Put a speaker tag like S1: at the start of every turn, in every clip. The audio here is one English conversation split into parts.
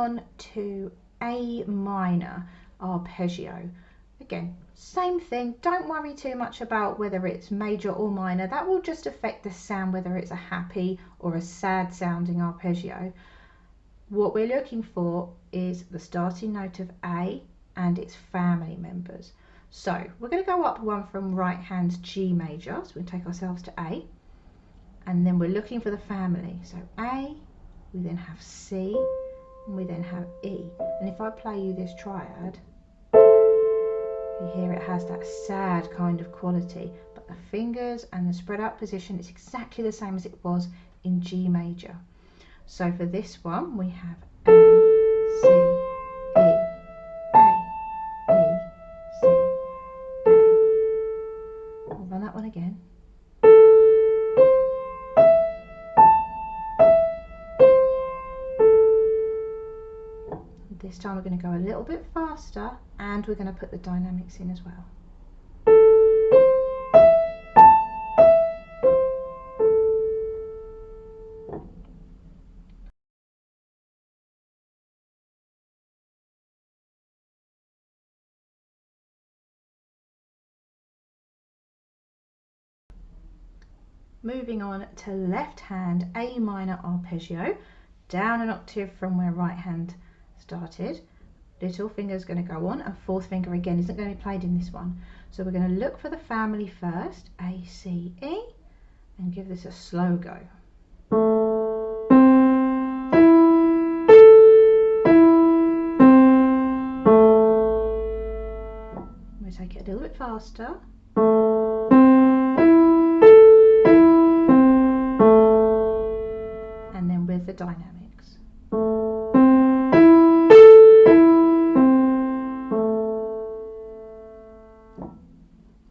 S1: on to A minor arpeggio. Again, same thing, don't worry too much about whether it's major or minor. That will just affect the sound, whether it's a happy or a sad sounding arpeggio. What we're looking for is the starting note of A and its family members. So we're going to go up one from right hand G major, so we take ourselves to A, and then we're looking for the family. So A, we then have C, and we then have E. And if I play you this triad, you hear it has that sad kind of quality, but the fingers and the spread out position is exactly the same as it was in G major. So for this one we have A, C, E, A, E, C, A. I'll run that one again. This time we're going to go a little bit faster, and we're going to put the dynamics in as well. Moving on to left hand A minor arpeggio, down an octave from where right hand started. Little finger is going to go on, and fourth finger again isn't going to be played in this one. So we're going to look for the family first, A, C, E, and give this a slow go. We take it a little bit faster. And then with the dynamics.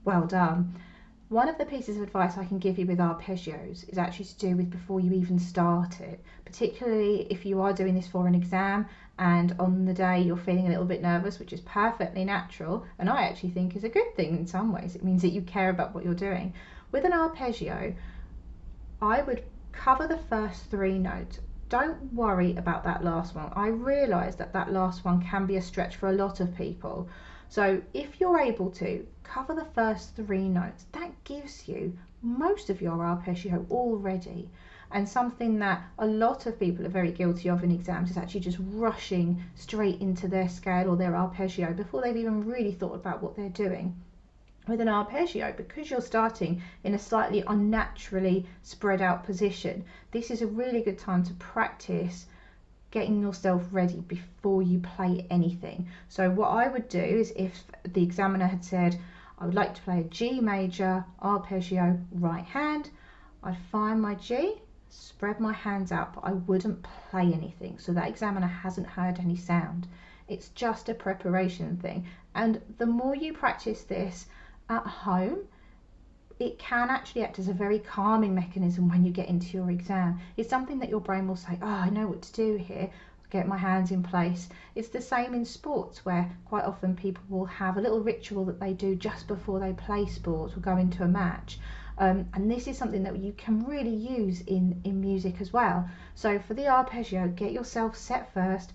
S1: Well done. One of the pieces of advice I can give you with arpeggios is actually to do with before you even start it, particularly if you are doing this for an exam and on the day you're feeling a little bit nervous, which is perfectly natural, and I actually think is a good thing in some ways. It means that you care about what you're doing. With an arpeggio, I would cover the first three notes. Don't worry about that last one. I realise that that last one can be a stretch for a lot of people. So if you're able to cover the first three notes, that gives you most of your arpeggio already. And something that a lot of people are very guilty of in exams is actually just rushing straight into their scale or their arpeggio before they've even really thought about what they're doing. With an arpeggio, because you're starting in a slightly unnaturally spread out position, this is a really good time to practice getting yourself ready before you play anything. So what I would do is, if the examiner had said, I would like to play a G major arpeggio right hand, I'd find my G, spread my hands out, but I wouldn't play anything. So that examiner hasn't heard any sound. It's just a preparation thing. And the more you practice this at home, it can actually act as a very calming mechanism when you get into your exam. It's something that your brain will say, oh, I know what to do here, get my hands in place. It's the same in sports, where quite often people will have a little ritual that they do just before they play sports or go into a match. And this is something that you can really use in music as well. So for the arpeggio, get yourself set first,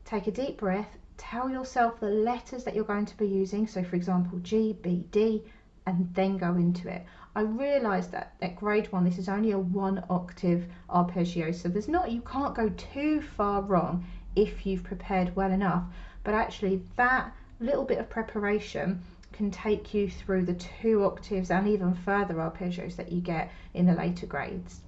S1: take a deep breath, tell yourself the letters that you're going to be using. So for example, G, B, D, and then go into it. I realised that at grade 1 this is only a 1 octave arpeggio, so you can't go too far wrong if you've prepared well enough, but actually that little bit of preparation can take you through the 2 octaves and even further arpeggios that you get in the later grades.